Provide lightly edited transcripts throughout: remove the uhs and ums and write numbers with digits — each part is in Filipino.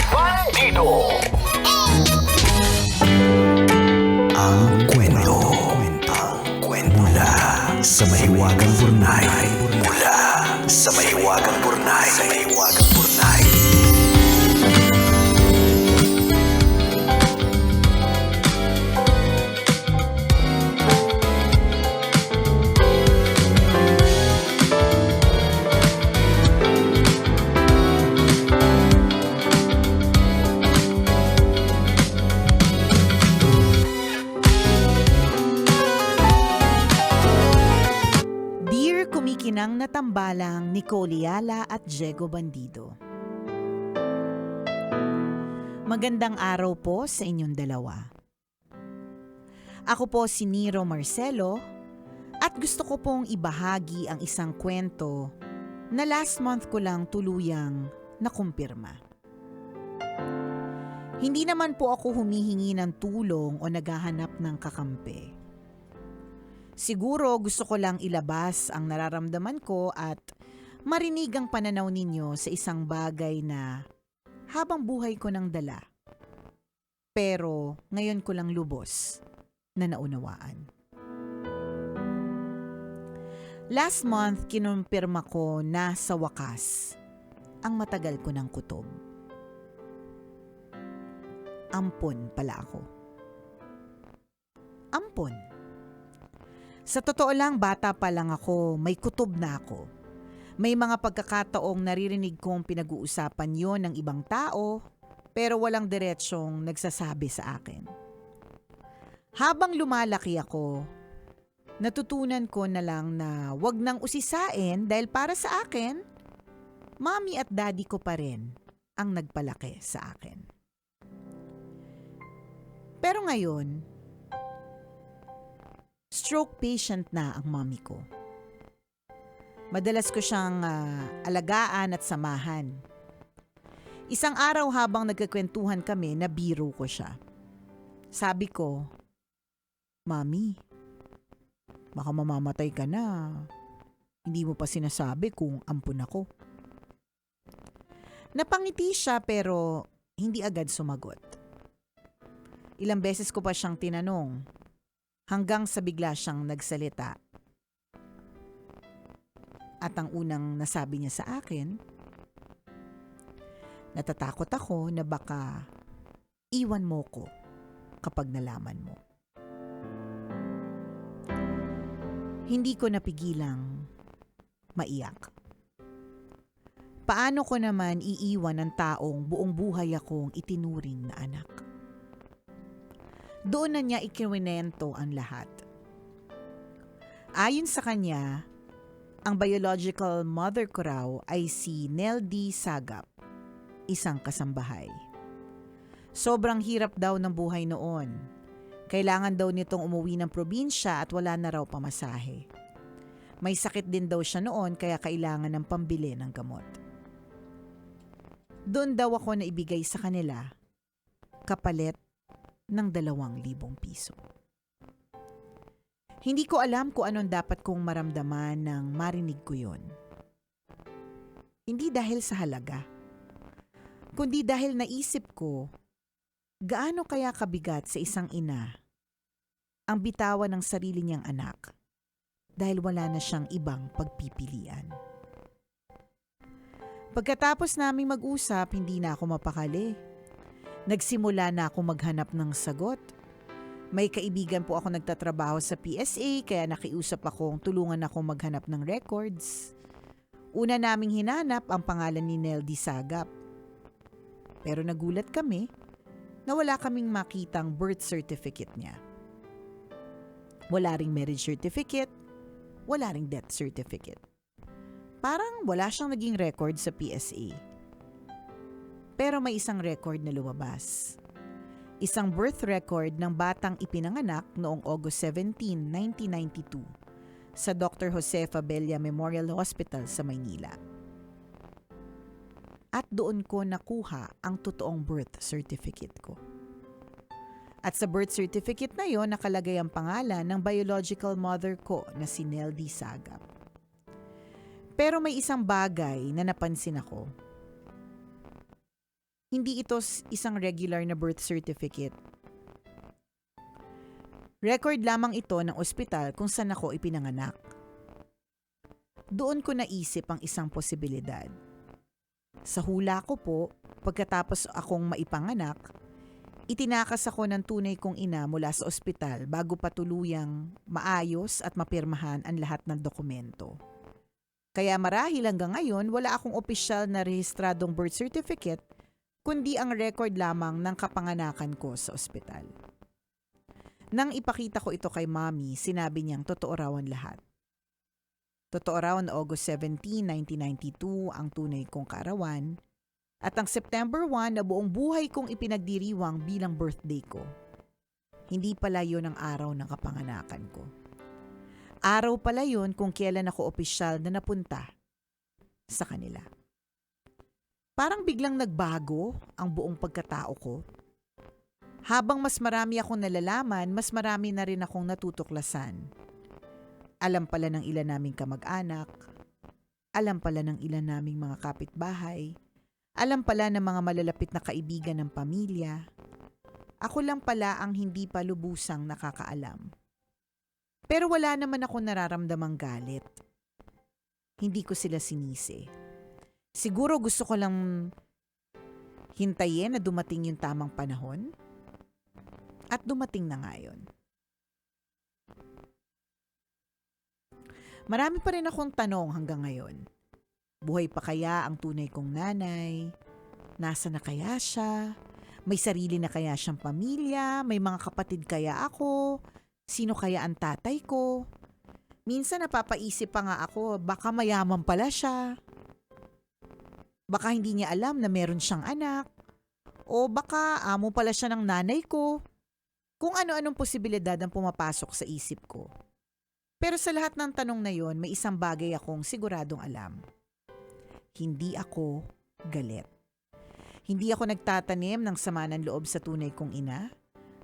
Bandido. Ang kwento. Mula sa mahiwagang burnay. Mula sa mahiwagang burnay. Dear kumikinang na tambalang Nicole Yala at Diego Bandido. Magandang araw po sa inyong dalawa. Ako po si Nero Marcelo at gusto ko pong ibahagi ang isang kwento na last month ko lang tuluyang nakumpirma. Hindi naman po ako humihingi ng tulong o naghahanap ng kakampi. Siguro gusto ko lang ilabas ang nararamdaman ko at marinig ang pananaw ninyo sa isang bagay na habang buhay ko nang dala. Pero ngayon ko lang lubos na naunawaan. Last month, kinumpirma ko na sa wakas ang matagal ko ng kutob. Ampon pala ako. Ampon. Sa totoo lang, bata pa lang ako, may kutob na ako. May mga pagkakataong naririnig kong pinag-uusapan yon ng ibang tao, pero walang diretsyong nagsasabi sa akin. Habang lumalaki ako, natutunan ko na lang na wag nang usisain dahil para sa akin, mommy at daddy ko pa rin ang nagpalaki sa akin. Pero ngayon, stroke patient na ang mommy ko. Madalas ko siyang alagaan at samahan. Isang araw habang nagkakwentuhan kami, nabiro ko siya. Sabi ko, "Mami, baka mamamatay ka na. Hindi mo pa sinasabi kung ampun ako." Napangiti siya pero hindi agad sumagot. Ilang beses ko pa siyang tinanong, hanggang sa bigla siyang nagsalita. At ang unang nasabi niya sa akin, "Natatakot ako na baka iwan mo ko kapag nalaman mo." Hindi ko napigilang maiyak. Paano ko naman iiwan ang taong buong buhay akong itinuring na anak? Doon na niya ikiwinento ang lahat. Ayon sa kanya, ang biological mother ko raw ay si Nel D. Sagap, isang kasambahay. Sobrang hirap daw ng buhay noon. Kailangan daw nitong umuwi ng probinsya at wala na raw pamasahe. May sakit din daw siya noon kaya kailangan ng pambili ng gamot. Doon daw ako na ibigay sa kanila, kapalit ng 2,000 piso. Hindi ko alam kung anong dapat kong maramdaman nang marinig ko yun. Hindi dahil sa halaga, kundi dahil naisip ko, gaano kaya kabigat sa isang ina ang bitawan ng sarili niyang anak dahil wala na siyang ibang pagpipilian. Pagkatapos naming mag-usap, hindi na ako mapakali. Nagsimula na ako maghanap ng sagot. May kaibigan po ako nagtatrabaho sa PSA kaya nakiusap akong tulungan ako maghanap ng records. Una naming hinanap ang pangalan ni Nel D. Sagap. Pero nagulat kami na wala kaming makitang birth certificate niya. Wala ring marriage certificate, wala ring death certificate. Parang wala siyang naging record sa PSA. Pero may isang record na lumabas. Isang birth record ng batang ipinanganak noong August 17, 1992 sa Dr. Josefa Bella Memorial Hospital sa Maynila. At doon ko nakuha ang totoong birth certificate ko. At sa birth certificate na yon nakalagay ang pangalan ng biological mother ko na si Nel D. Sagap. Pero may isang bagay na napansin ako. Hindi ito isang regular na birth certificate. Record lamang ito ng ospital kung saan ako ipinanganak. Doon ko naisip ang isang posibilidad. Sa hula ko po, pagkatapos akong maipanganak, itinakas ako ng tunay kong ina mula sa ospital bago pa tuluyang maayos at mapirmahan ang lahat ng dokumento. Kaya marahil hanggang ngayon wala akong opisyal na rehistradong birth certificate kundi ang record lamang ng kapanganakan ko sa ospital. Nang ipakita ko ito kay Mommy, sinabi niyang totoo raw ang lahat. Totoo raw na August 17, 1992 ang tunay kong kaarawan at ang September 1 na buong buhay kong ipinagdiriwang bilang birthday ko. Hindi pala yun ang araw ng kapanganakan ko. Araw pala yun kung kailan ako opisyal na napunta sa kanila. Parang biglang nagbago ang buong pagkatao ko. Habang mas marami akong nalalaman, mas marami na rin akong natutuklasan. Alam pala ng ilan naming kamag-anak, alam pala ng ilan naming mga kapitbahay, alam pala ng mga malalapit na kaibigan ng pamilya. Ako lang pala ang hindi pa lubusang nakakaalam. Pero wala naman ako nararamdamang galit. Hindi ko sila sinisi. Siguro gusto ko lang hintayin na dumating yung tamang panahon. At dumating na nga yun. Marami pa rin akong tanong hanggang ngayon. Buhay pa kaya ang tunay kong nanay? Nasa na kaya siya? May sarili na kaya siyang pamilya? May mga kapatid kaya ako? Sino kaya ang tatay ko? Minsan napapaisip pa nga ako, baka mayaman pala siya. Baka hindi niya alam na meron siyang anak. O baka amo pala siya ng nanay ko. Kung ano-anong posibilidad ang pumapasok sa isip ko. Pero sa lahat ng tanong na yon, may isang bagay akong siguradong alam. Hindi ako galit. Hindi ako nagtatanim ng sama ng loob sa tunay kong ina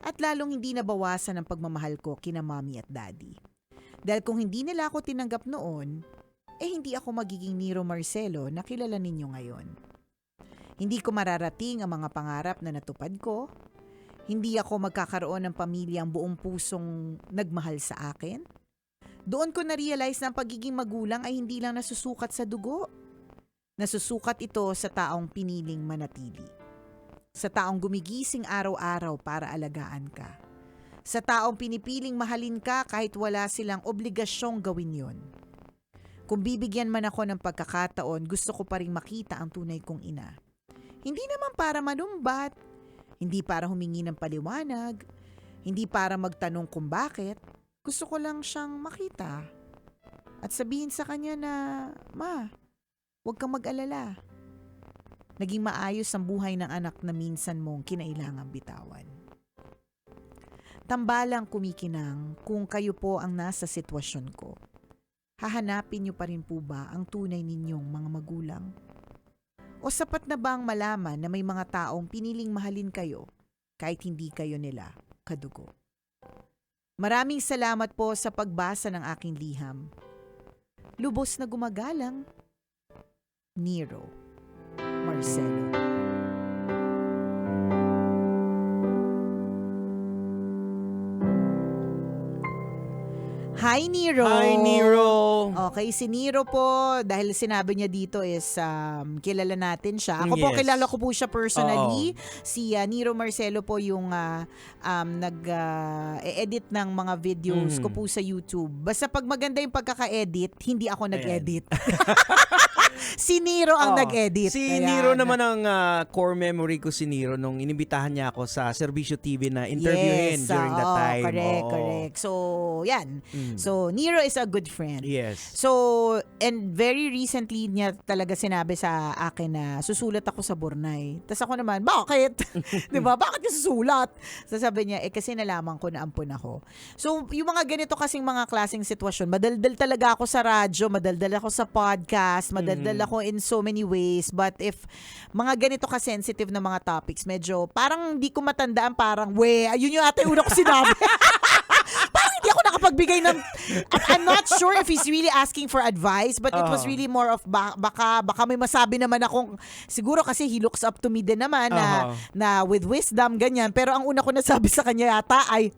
at lalong hindi nabawasan ang pagmamahal ko kina Mommy at Daddy. Dahil kung hindi nila ako tinanggap noon, hindi ako magiging Nero Marcelo na kilala ninyo ngayon. Hindi ko mararating ang mga pangarap na natupad ko. Hindi ako magkakaroon ng pamilyang buong pusong nagmahal sa akin. Doon ko na-realize na ang pagiging magulang ay hindi lang nasusukat sa dugo. Nasusukat ito sa taong piniling manatili. Sa taong gumigising araw-araw para alagaan ka. Sa taong pinipiling mahalin ka kahit wala silang obligasyong gawin yon. Kung bibigyan man ako ng pagkakataon, gusto ko pa rin makita ang tunay kong ina. Hindi naman para manumbat, hindi para humingi ng paliwanag, hindi para magtanong kung bakit. Gusto ko lang siyang makita at sabihin sa kanya na, Ma, huwag kang mag-alala. Naging maayos ang buhay ng anak na minsan mong kinailangang bitawan. Tambalang kumikinang kung kayo po ang nasa sitwasyon ko. Hahanapin niyo pa rin po ba ang tunay ninyong mga magulang? O sapat na ba ang malaman na may mga taong piniling mahalin kayo kahit hindi kayo nila kadugo? Maraming salamat po sa pagbasa ng aking liham. Lubos na gumagalang, Nero Marcelo. Hi, Nero! Hi, Nero! Okay, si Nero po, dahil sinabi niya dito is kilala natin siya. Ako po, Yes. kilala ko po siya personally. Si Nero Marcelo po yung nag-edit ng mga videos ko po sa YouTube. Basta pag maganda yung pagkaka-edit, hindi ako nag-edit. Si Nero ang nag-edit. Si Ayan. Nero naman ang core memory ko si Nero nung inimbitahan niya ako sa Serbisyo TV na interviewin during that time. Correct. So, yan. So, Nero is a good friend. Yes. So, and very recently niya talaga sinabi sa akin na susulat ako sa Bornay. Tapos ako naman, bakit? Diba? Bakit ka susulat? So, sabi niya, kasi nalaman ko na ampun ako. So, yung mga ganito kasing mga klaseng sitwasyon, madaldal talaga ako sa radyo, madaldal ako sa podcast, madaldal ako in so many ways. But if mga ganito ka-sensitive na mga topics, medyo parang hindi ko matandaan, parang, ayun yung ate una ko sinabi. Parang hindi ako makapagbigay ng... I'm not sure if he's really asking for advice, but it was really more of baka may masabi naman akong, siguro kasi he looks up to me din naman na with wisdom, ganyan. Pero ang una ko nasabi sa kanya yata ay,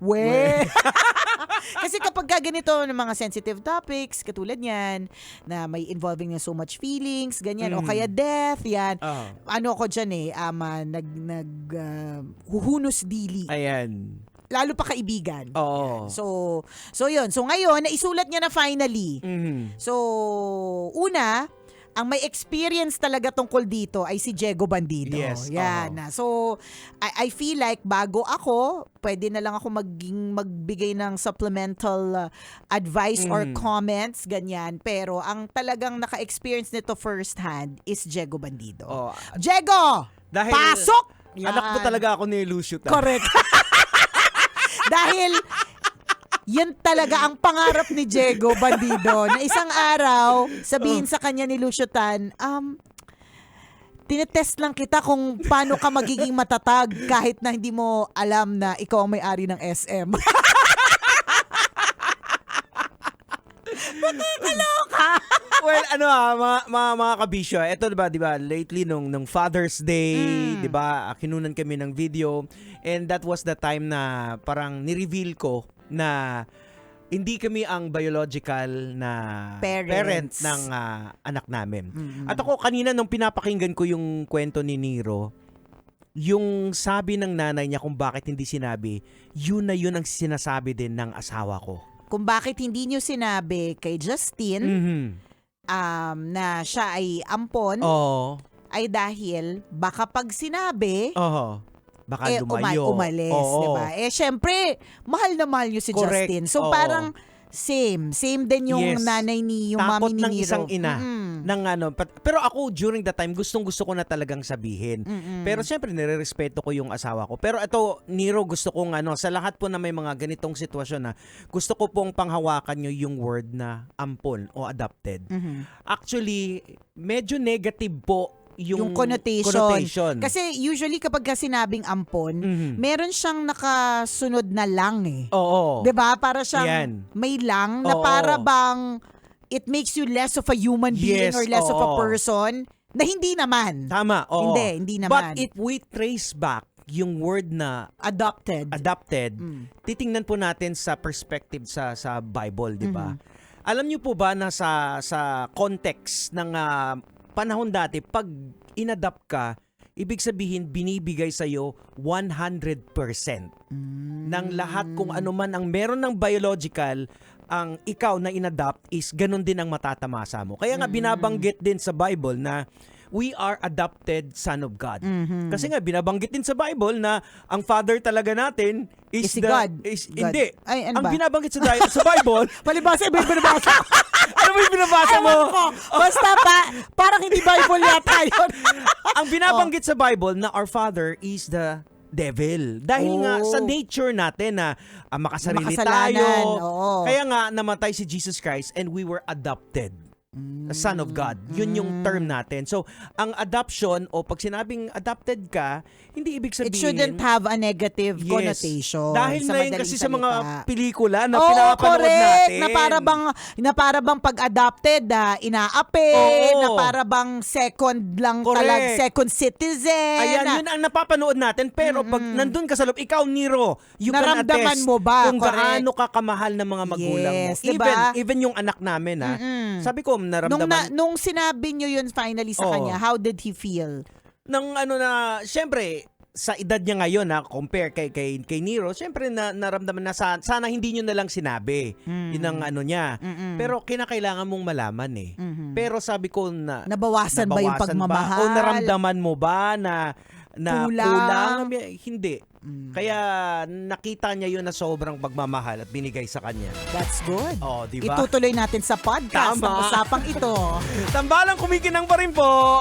Kasi kapag ganito ng mga sensitive topics, katulad yan, na may involving na so much feelings, ganyan, o kaya death, yan. Ano ako dyan huhunos dili. Ayan. Lalo pa kaibigan. Oo. So yun. So ngayon, naisulat niya na finally. So, una, ang may experience talaga tungkol dito ay si Diego Bandido. Yes. Yan. So, I feel like bago ako, pwede na lang ako magbigay ng supplemental advice or comments, ganyan. Pero ang talagang naka-experience nito first hand is Diego Bandido. Diego! Dahil Pasok! Yan. Anak mo talaga ako ni Lucio. Correct. Dahil yan talaga ang pangarap ni Diego Bandido na isang araw sabihin sa kanya ni Lucio Tan, tinetest lang kita kung paano ka magiging matatag kahit na hindi mo alam na ikaw ang may-ari ng SM. Nakakaloka! Well, mga kabisyo, ito di ba, lately nung Father's Day, di ba, kinunan kami ng video, and that was the time na parang ni-reveal ko na hindi kami ang biological na parent ng anak namin. At ako kanina nung pinapakinggan ko yung kwento ni Nero, yung sabi ng nanay niya kung bakit hindi sinabi, yun ang sinasabi din ng asawa ko. Kung bakit hindi niyo sinabi kay Justin, na siya ay ampon, ay dahil baka pag sinabi, baka lumayo. Umalis, diba? Syempre, mahal na mahal niyo si Correct. Justin. So parang same din yung nanay yung takot mami ni ng Nero. isang ina. Pero ako during that time gusto ko na talagang sabihin. Pero syempre nirerespeto ko yung asawa ko. Pero ito Nero, gusto kong sa lahat po na may mga ganitong sitwasyon na gusto ko pong panghawakan nyo yung word na ampon o adopted. Actually, medyo negative po yung connotation. Kasi usually kapag sinabing ampon, meron siyang nakasunod na lang eh. Oo. 'Di ba? Para siyang may lang na para bang it makes you less of a human being or less of a person na hindi naman. Tama. Oo. Hindi naman. But if we trace back yung word na adopted, titingnan po natin sa perspective sa Bible, 'di ba? Alam niyo po ba na sa context ng panahon dati, pag inadopt ka, ibig sabihin binibigay sa'yo 100% ng lahat kung ano man ang meron ng biological, ang ikaw na inadopt is ganun din ang matatamasa mo. Kaya nga binabanggit din sa Bible na we are adopted son of God. Kasi nga binabanggit din sa Bible na ang father talaga natin is si God. Hindi. Ay, ano ang ba? binabanggit sa Bible, palibasa, iba yung binabasa. ano ba yung binabasa mo? Basta parang hindi Bible yata yun. Ang binabanggit sa Bible na our father is the devil. Dahil nga sa nature natin na makasarili tayo. Kaya nga namatay si Jesus Christ and we were adopted. Son of God. Yun yung term natin. So, ang adoption o pag sinabing adopted ka, hindi ibig sabihin... It shouldn't have a negative connotation. Dahil sa na yun madaling kasi sa mga salita. pelikula na pinapanood natin. Na para bang pag adopted, inaapi, na para bang second lang talaga, second citizen. Ayan, yun ang napapanood natin. Pero pag nandun ka sa loob, ikaw, Nero, you can naramdaman attest mo ba? kung gaano ka kamahal ng mga magulang mo. Diba? Even yung anak namin, sabi ko, naramdaman. Nung sinabi nyo yun finally sa kanya, how did he feel? Syempre, sa edad niya ngayon compare kay Nero, syempre naramdaman na sana hindi niyo na lang sinabi. Yun ang niya. Pero kinakailangan mong malaman eh. Pero sabi ko na nabawasan ba yung pagmamahal? O naramdaman mo ba na kulang? Hindi. Kaya nakita niya yun na sobrang pagmamahal at binigay sa kanya. That's good. Diba? Itutuloy natin sa podcast ang usapang ito. Tambalang kumikinang pa rin po.